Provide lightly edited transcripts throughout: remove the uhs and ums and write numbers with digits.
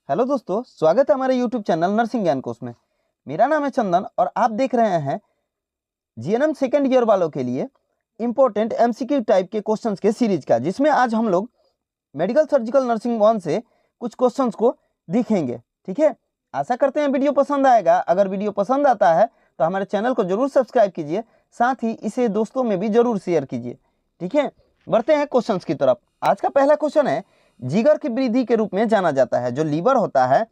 Hello दोस्तों, स्वागत है हमारे यूट्यूब चैनल नर्सिंग ज्ञान कोश में। मेरा नाम है चंदन और आप देख रहे हैं जीएनएम सेकेंड ईयर वालों के लिए इंपॉर्टेंट एमसीक्यू टाइप के क्वेश्चंस के सीरीज का, जिसमें आज हम लोग मेडिकल सर्जिकल नर्सिंग 1 से कुछ क्वेश्चंस को देखेंगे। ठीक है, आशा करते हैं वीडियो पसंद आएगा। अगर वीडियो पसंद आता है तो हमारे चैनल को जरूर सब्सक्राइब कीजिए, साथ ही इसे दोस्तों में भी जरूर शेयर कीजिए। ठीक है, बढ़ते हैं क्वेश्चंस की तरफ। आज का पहला क्वेश्चन है, जिगर की वृद्धि के रूप में जाना जाता है। जो लीवर होता है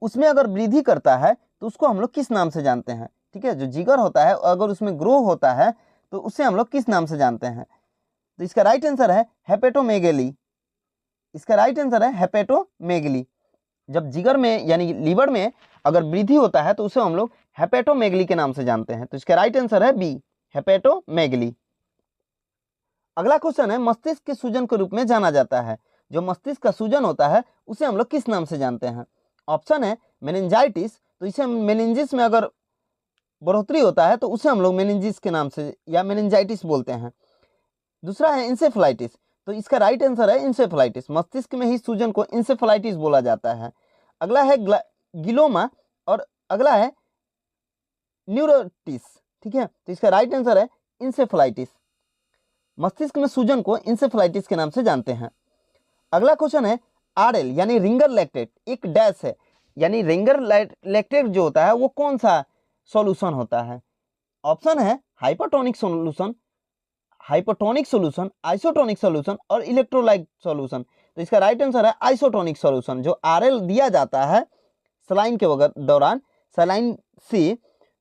उसमें अगर वृद्धि करता है तो उसको हम लोग किस नाम से जानते हैं। ठीक है, जो जिगर होता है अगर उसमें ग्रो होता है तो उसे हम लोग किस नाम से जानते हैं। तो इसका राइट आंसर है हेपेटोमेगेली। इसका राइट आंसर है हेपेटोमेगेली। जब जिगर में यानी लीवर में अगर वृद्धि होता है तो उसे हम लोग हेपेटोमेगेली के नाम से जानते हैं। तो इसका राइट आंसर है बी, हेपेटोमेगेली। अगला क्वेश्चन है, मस्तिष्क के सूजन के रूप में जाना जाता है। जो मस्तिष्क का सूजन होता है उसे हम लोग किस नाम से जानते हैं। ऑप्शन है मेनिंजाइटिस, तो इसे मेनिंजिस में अगर बढ़ोतरी होता है तो उसे हम लोग मेनिंजिस के नाम से या मेनिंजाइटिस बोलते हैं। दूसरा है इंसेफेलाइटिस, तो इसका राइट आंसर है इंसेफेलाइटिस। मस्तिष्क में ही सूजन को इंसेफेलाइटिस बोला जाता है। अगला है गिलोमा और अगला है न्यूरोटिस। ठीक है, तो इसका राइट आंसर है इंसेफेलाइटिस। मस्तिष्क में सूजन को इंसेफेलाइटिस के नाम से जानते हैं। अगला क्वेश्चन है, आरएल यानी रिंगर लैक्टेट एक डैश है, यानी रिंगर लैक्टेट जो होता है वो कौन सा सॉल्यूशन होता है। ऑप्शन है hypertonic solution, hypotonic solution, isotonic solution और इलेक्ट्रोलाइट सॉल्यूशन। तो इसका राइट आंसर है आइसोटोनिक सॉल्यूशन। जो आरएल दिया जाता है सलाइन के दौरान, सलाइन से,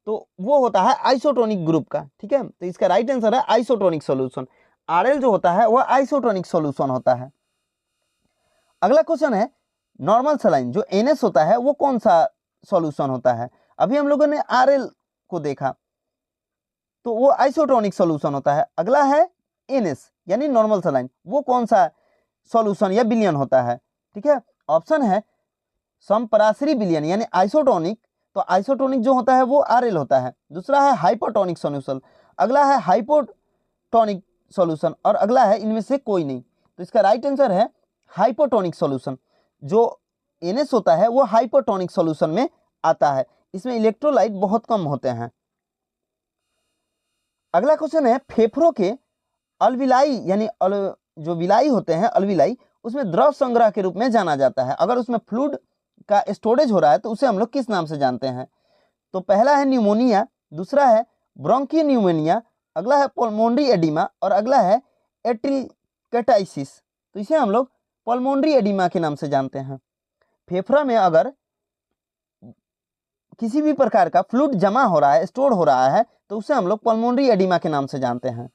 तो वो होता है आइसोटोनिक ग्रुप का। ठीक है, तो इसका राइट आंसर है आइसोटोनिक सॉल्यूशन। आरएल जो होता है वह आइसोटोनिक सॉल्यूशन होता है। अगला क्वेश्चन है, नॉर्मल सलाइन जो एनएस होता है वो कौन सा सॉल्यूशन होता है। अभी हम लोगों ने आरएल को देखा तो वो आइसोटोनिक सॉल्यूशन होता है। अगला है एनएस यानी नॉर्मल सलाइन, वो कौन सा सॉल्यूशन या विलयन होता है। ठीक है, ऑप्शन है समपराशरी विलयन यानी आइसोटोनिक, तो आइसोटोनिक जो होता है वो आरएल होता है। दूसरा है हाइपोटोनिक सॉल्यूशन, अगला है हाइपोटोनिक सॉल्यूशन और अगला है इनमें से कोई नहीं। तो इसका राइट आंसर है हाइपोटोनिक सॉल्यूशन। जो एनएस होता है वो हाइपोटोनिक सॉल्यूशन में आता है। इसमें इलेक्ट्रोलाइट बहुत कम होते हैं। अगला क्वेश्चन है, फेफड़ों के अलविलाई यानी जो विलाई होते हैं अलविलाई, उसमें द्रव संग्रह के रूप में जाना जाता है। अगर उसमें फ्लूइड का स्टोरेज हो रहा है तो उसे हम लोग किस नाम से जानते हैं। तो पहला है न्यूमोनिया, दूसरा है ब्रोंकी न्यूमोनिया, अगला है पल्मोनरी एडिमा और अगला है एट्रिकेटाइसिस। तो इसे हम लोग पल्मोनरी एडिमा के नाम से जानते हैं। फेफड़ा में अगर किसी भी प्रकार का फ्लूइड जमा हो रहा है, स्टोर हो रहा है, तो उसे हम लोग पल्मोनरी एडिमा के नाम से जानते हैं।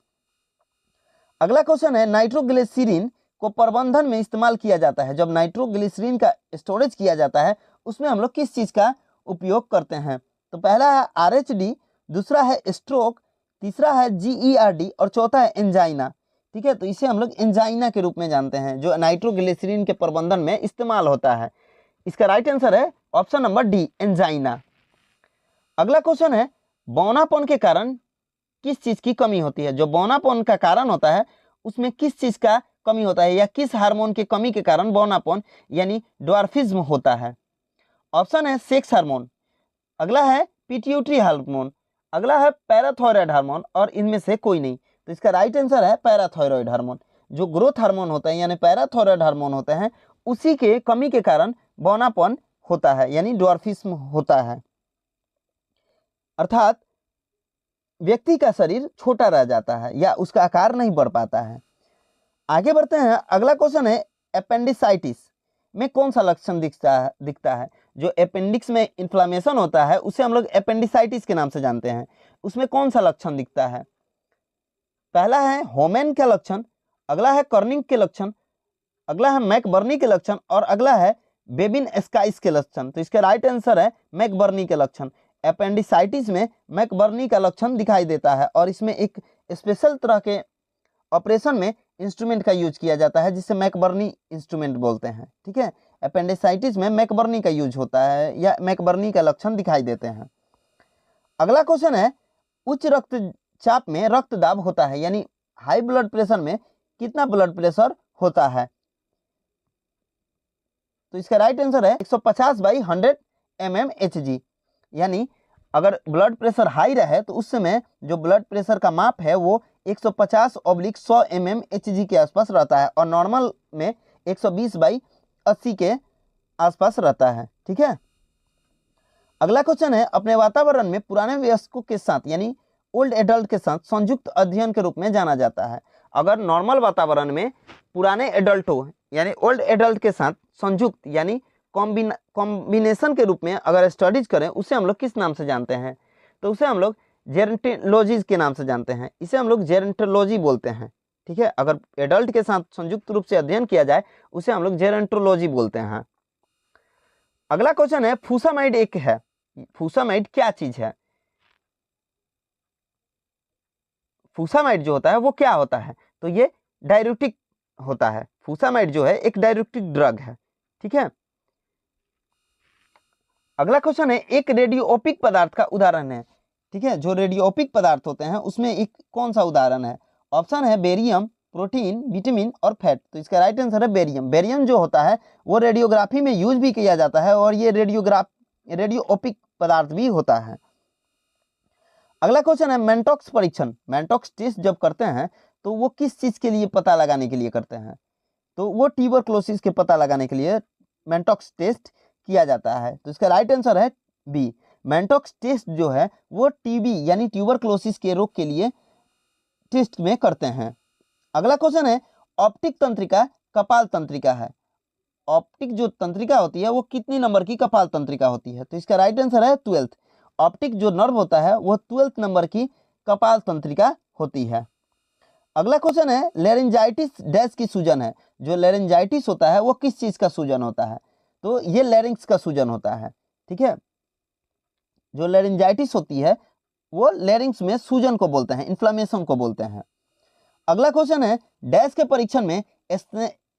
अगला क्वेश्चन है, नाइट्रोग्लिसरीन को प्रबंधन में इस्तेमाल किया जाता है। जब नाइट्रोग्लिसरीन का स्टोरेज किया जाता है उसमें हम लोग किस चीज का उपयोग करते हैं। तो पहला है आरएचडी, दूसरा है स्ट्रोक, तीसरा है जीईआरडी और चौथा है एंजाइना। ठीक है, तो इसे हम लोग एंजाइना के रूप में जानते हैं, जो नाइट्रोग्लिसरीन के प्रबंधन में इस्तेमाल होता है। इसका राइट आंसर है ऑप्शन नंबर डी, एंजाइना। अगला क्वेश्चन है, बौनापन के कारण किस चीज की कमी होती है। जो बौनापन का कारण होता है उसमें किस चीज का कमी होता है या किस हार्मोन की कमी के कारण बौनापन यानी ड्वार्फिज्म होता है। ऑप्शन है सेक्स हार्मोन, अगला है पिट्यूटरी हार्मोन, अगला है पैराथायराइड हार्मोन और इनमें से कोई नहीं। तो इसका राइट आंसर है पैराथायराइड हार्मोन। जो ग्रोथ हार्मोन होता है यानी पैराथायराइड हार्मोन होते हैं, उसी के कमी के कारण बौनापन होता है यानी ड्वार्फिज्म होता है, अर्थात व्यक्ति का शरीर छोटा रह जाता है या उसका आकार नहीं बढ़ पाता है। आगे बढ़ते हैं। अगला क्वेश्चन है, अपेंडिसाइटिस में कौन सा लक्षण दिखता है। जो अपेंडिक्स में इन्फ्लामेशन होता है उसे हम लोग अपेंडिसाइटिस के नाम से जानते हैं। उसमें कौन सा लक्षण दिखता है। पहला है होमेन के लक्षण, अगला है कर्निंग के लक्षण, अगला है मैकबर्नी के लक्षण और अगला है बेबिन स्काइस के लक्षण। तो इसका राइट आंसर है मैकबर्नी के लक्षण। अपेंडिसाइटिस में मैकबर्नी का लक्षण दिखाई देता है और इसमें एक स्पेशल तरह के ऑपरेशन में इंस्ट्रूमेंट का यूज किया जाता है जिसे मैकबर्नी इंस्ट्रूमेंट बोलते हैं। ठीक है, अपेंडिसाइटिस में मैकबर्नी का यूज होता है या मैकबर्नी का लक्षण दिखाई देते हैं। अगला क्वेश्चन है, उच्च रक्तचाप में रक्त दाब होता है यानी हाई ब्लड प्रेशर में कितना ब्लड प्रेशर होता है। तो तो इसका राइट आंसर है 150/100 mmHg। यानी अगर ब्लड प्रेशर हाई रहे तो उस समय जो ब्लड प्रेशर का माप है वो 150/100 mmHg के आसपास रहता है, और नॉर्मल में 120/80 के आसपास रहता है। ठीक है, अगला क्वेश्चन है, अपने वातावरण में पुराने वयस्कों के साथ यानी ओल्ड एडल्ट के साथ संयुक्त अध्ययन के रूप में जाना जाता है। अगर नॉर्मल वातावरण में पुराने एडल्टों यानी ओल्ड एडल्ट के साथ संयुक्त यानी कॉम्बिनेशन के रूप में अगर स्टडीज करें, उसे हम लोग किस नाम से जानते हैं? तो उसे हम लोग जेरेंटोलॉजी के नाम से जानते हैं। इसे हम लोग जेरेंटोलॉजी बोलते हैं। ठीक है, अगर एडल्ट के साथ संयुक्त रूप से अध्ययन किया जाए उसे हम लोग जेरेंटोलॉजी बोलते हैं। अगला क्वेश्चन है, फूसामाइड एक है, फूसामाइड क्या चीज है? फूसामाइड जो होता है वो क्या होता है? तो ये डाययूरेटिक होता है। फूसामाइड जो है एक डाययूरेटिक ड्रग है। ठीक है, अगला क्वेश्चन है, एक रेडियोओपिक पदार्थ का उदाहरण है। ठीक है, जो रेडियोओपिक पदार्थ होते हैं उसमें एक कौन सा उदाहरण है? ऑप्शन है बेरियम, प्रोटीन, विटामिन और फैट। तो इसका राइट आंसर है बेरियम। बेरियम जो होता है वो रेडियोग्राफी में यूज भी किया जाता है और ये रेडियोओपिक पदार्थ भी होता है। अगला क्वेश्चन है, मैंटॉक्स परीक्षण, मैंटॉक्स टेस्ट जब करते हैं तो वो किस चीज के लिए पता लगाने के लिए करते हैं? तो वो ट्यूबरक्लोसिस के पता लगाने के लिए मैंटॉक्स टेस्ट किया जाता है। तो इसका राइट आंसर है बी। मैंटॉक्स टेस्ट जो है वो टीबी यानी ट्यूबरक्लोसिस के रोग के लिए टेस्ट में करते हैं। अगला क्वेश्चन है, ऑप्टिक तंत्रिका कपाल तंत्रिका है। ऑप्टिक जो तंत्रिका होती है वो कितनी नंबर की कपाल तंत्रिका होती है? तो इसका राइट आंसर है 12th। ऑप्टिक जो नर्व होता है वो 12th नंबर की कपाल तंत्रिका होती है। अगला क्वेश्चन है, लेरिंजाइटिस डैश की सूजन है। जो लेरिंजाइटिस होता है वो किस चीज का सूजन होता है? तो ये लेरिंग्स का सूजन होता है। ठीक है, जो लेरिंजाइटिस होती है वो लेरिंग्स में सूजन को बोलते हैं, इन्फ्लामेशन को बोलते हैं। अगला क्वेश्चन है, डैश के परीक्षण में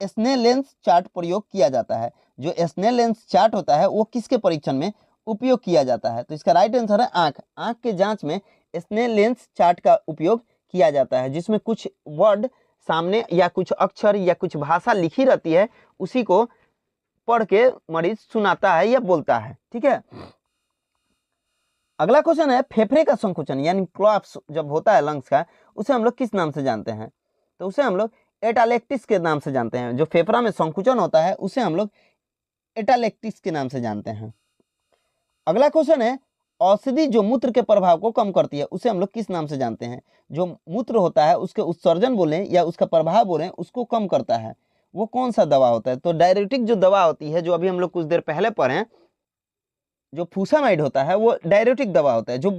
स्नेलेंस चार्ट प्रयोग किया जाता है। जो स्नेलेंस चार्ट होता है वो किसके परीक्षण में उपयोग किया जाता है? तो इसका राइट आंसर है आंख। आंख के जांच में स्नेलेंस चार्ट का उपयोग किया जाता है, जिसमें कुछ वर्ड सामने या कुछ अक्षर या कुछ भाषा लिखी रहती है, उसी को पढ़ के मरीज सुनाता है या बोलता है। ठीक है, अगला क्वेश्चन है, फेफड़े का संकुचन यानी कोलैप्स जब होता है लंग्स का, उसे हम लोग किस नाम से जानते हैं? तो उसे हम लोग एटालेक्टिस के नाम से जानते हैं। जो फेफड़ा में संकुचन होता है उसे हम लोग एटालेक्टिस के नाम से जानते हैं। अगला क्वेश्चन है, औषधि जो मूत्र के प्रभाव को कम करती है उसे हम लोग किस नाम से जानते हैं? जो मूत्र होता है उसके उत्सर्जन बोलें या उसका प्रभाव बोलें, उसको कम करता है, वो कौन सा दवा होता है? तो डाययूरेटिक जो दवा होती है, जो अभी हम लोग कुछ देर पहले पढ़े, जो फूसामाइड होता है वो डाययूरेटिक दवा होता है जो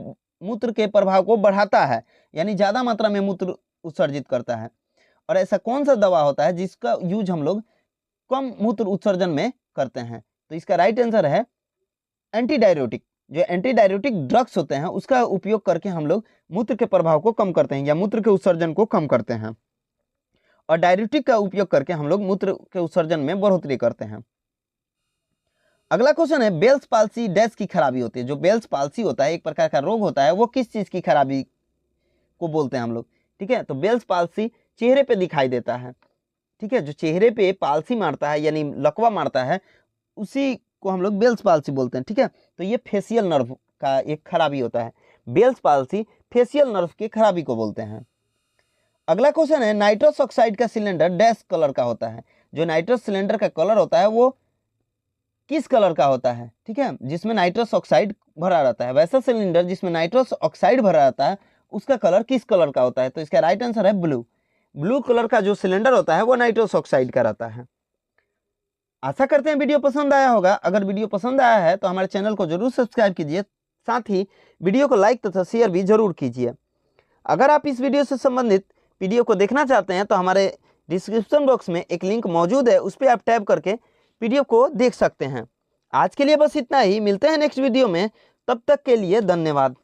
मूत्र के प्रभाव को बढ़ाता है, यानी ज्यादा मात्रा में मूत्र उत्सर्जित करता है। और ऐसा कौन सा दवा होता है जिसका यूज हम लोग कम मूत्र उत्सर्जन में करते हैं? तो इसका राइट आंसर है एंटी डाययूरेटिक। जो एंटी डाययूरेटिक ड्रग्स होते हैं उसका उपयोग करके हम लोग मूत्र के प्रभाव को कम करते हैं या मूत्र के उत्सर्जन को कम करते हैं, और डाययूरेटिक का उपयोग करके हम लोग मूत्र के उत्सर्जन में बढ़ोतरी करते हैं। अगला क्वेश्चन है, बेल्स पाल्सी डैश की खराबी होती है। जो बेल्स पाल्सी होता है एक प्रकार का रोग होता है, वो किस चीज की खराबी को बोलते हैं हम लोग? ठीक है, तो बेल्स पाल्सी चेहरे पे दिखाई देता है। ठीक है, जो चेहरे पे पाल्सी मारता है यानी लकवा मारता है, उसी को हम लोग बेल्स पाल्सी बोलते हैं। ठीक है, तो ये फेशियल नर्व का एक खराबी होता है। बेल्स पाल्सी फेशियल नर्व की खराबी को बोलते हैं। अगला क्वेश्चन है, नाइट्रस ऑक्साइड का सिलेंडर डैश कलर का होता है। जो नाइट्रस सिलेंडर का कलर होता है वो किस कलर का होता है? ठीक है, जिसमें नाइट्रस ऑक्साइड भरा रहता है। वैसा सिलेंडर जिसमें नाइट्रस ऑक्साइड भरा रहता है उसका कलर किस कलर का होता है? तो इसका राइट आंसर है ब्लू। ब्लू कलर का जो सिलेंडर होता है वो नाइट्रस ऑक्साइड का रहता है। आशा करते हैं वीडियो पसंद आया होगा। अगर वीडियो पसंद आया है तो हमारे चैनल को जरूर सब्सक्राइब कीजिए, साथ ही वीडियो को लाइक तथा शेयर भी जरूर कीजिए। अगर आप इस वीडियो से संबंधित वीडियो को देखना चाहते हैं तो हमारे डिस्क्रिप्शन बॉक्स में एक लिंक मौजूद है, उस पर आप टैप करके वीडियो को देख सकते हैं। आज के लिए बस इतना ही, मिलते हैं नेक्स्ट वीडियो में, तब तक के लिए धन्यवाद।